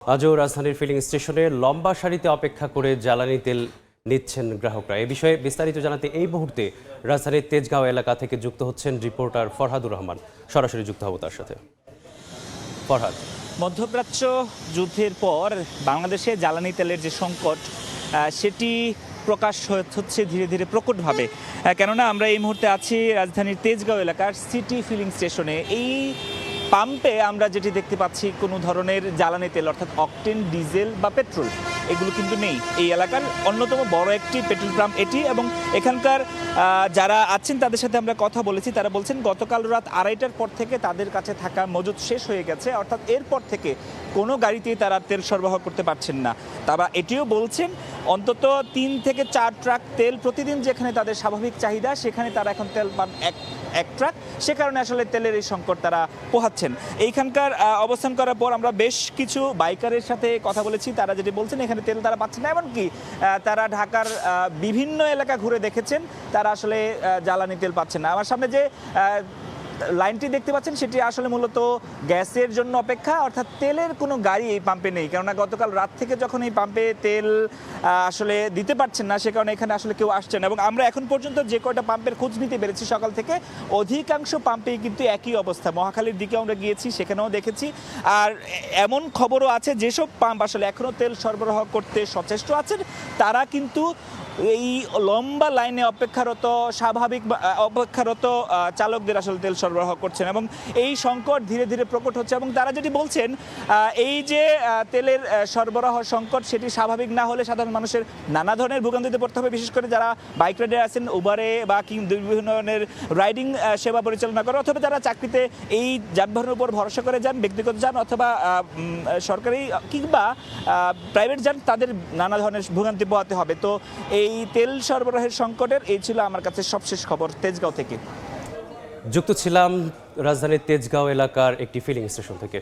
আজও রাজধানীর ফিলিং স্টেশনে লম্বা সারিতে অপেক্ষা করে জ্বালানি তেল নিচ্ছেন গ্রাহকরা। এ বিষয়ে বিস্তারিত জানাতে এই মুহূর্তে রাজধানীর তেজগাঁও এলাকা থেকে যুক্ত হচ্ছেন রিপোর্টার ফরহাদুর রহমান। সরাসরি যুক্ত হব তার সাথে। ফরহাদ, মধ্যপ্রাচ্য যুদ্ধের পর বাংলাদেশে জ্বালানি তেলের যে সংকট সেটি প্রকাশ হচ্ছে ধীরে ধীরে প্রকটভাবে। কেননা আমরা এই মুহূর্তে আছি রাজধানীর তেজগাঁও এলাকার সিটি ফিলিং স্টেশনে। এই পাম্পে আমরা যেটি দেখতে পাচ্ছি কোনো ধরনের জ্বালানি তেল অর্থাৎ অকটেন, ডিজেল বা পেট্রোল এগুলো কিন্তু নেই। এই এলাকার অন্যতম বড় একটি পেট্রোল পাম্প এটি, এবং এখানকার যারা আছেন তাদের সাথে আমরা কথা বলেছি। তারা বলছেন গতকাল রাত 2:30টার পর থেকে তাদের কাছে থাকা মজুদ শেষ হয়ে গেছে, অর্থাৎ এরপর থেকে কোনো গাড়িতেই তারা তেল সরবরাহ করতে পারছেন না। তারা এটিও বলছেন অন্তত 3 থেকে 4 ট্রাক তেল প্রতিদিন যেখানে তাদের স্বাভাবিক চাহিদা সেখানে তারা এখন তেল পান এক ট্রাক। সে কারণে আসলে তেলের এই সংকট তারা পোহাচ্ছেন। এইখানকার অবস্থান করার পর আমরা বেশ কিছু বাইকারের সাথে কথা বলেছি। তারা যেটি বলছেন এখানে তেল তারা পাচ্ছেন না, এমনকি তারা ঢাকার বিভিন্ন এলাকা ঘুরে দেখেছেন, তারা আসলে জ্বালানি তেল পাচ্ছেন না। আমার সামনে যে লাইনটি দেখতে পাচ্ছেন সেটি আসলে মূলত গ্যাসের জন্য অপেক্ষা, অর্থাৎ তেলের কোনো গাড়ি এই পাম্পে নেই। কেননা গতকাল রাত থেকে যখন এই পাম্পে তেল আসলে দিতে পারছেন না, সে কারণে এখানে আসলে কেউ আসছেন না। এবং আমরা এখন পর্যন্ত যে কয়টা পাম্পের খোঁজ নিতে পেরেছি সকাল থেকে, অধিকাংশ পাম্পেই কিন্তু একই অবস্থা। মহাখালীর দিকে আমরা গিয়েছি, সেখানেও দেখেছি। আর এমন খবরও আছে যেসব পাম্প আসলে এখনও তেল সরবরাহ করতে সচেষ্ট আছেন তারা কিন্তু এই লম্বা লাইনে অপেক্ষারত চালকদের আসলে তেল সরবরাহ করছেন, এবং এই সংকট ধীরে ধীরে প্রকট হচ্ছে। এবং তারা যেটি বলছেন এই যে তেলের সরবরাহ সংকট সেটি স্বাভাবিক না হলে সাধারণ মানুষের নানা ধরনের ভোগান্তিতে পড়তে হবে। বিশেষ করে যারা বাইক রাইডার আছেন, উবারে বা বিভিন্ন ধরনের রাইডিং সেবা পরিচালনা করে, অথবা যারা চাকরিতে এই যানবাহনের উপর ভরসা করে যান, ব্যক্তিগত যান অথবা সরকারি কিংবা প্রাইভেট যান, তাদের নানা ধরনের ভোগান্তি পোহাতে হবে। তো এই তেল সরবরাহের সংকটের এই ছিল আমার কাছে সবশেষ খবর তেজগাঁও থেকে। যুক্ত ছিলাম রাজধানীর তেজগাঁও এলাকার একটি ফিলিং স্টেশন থেকে।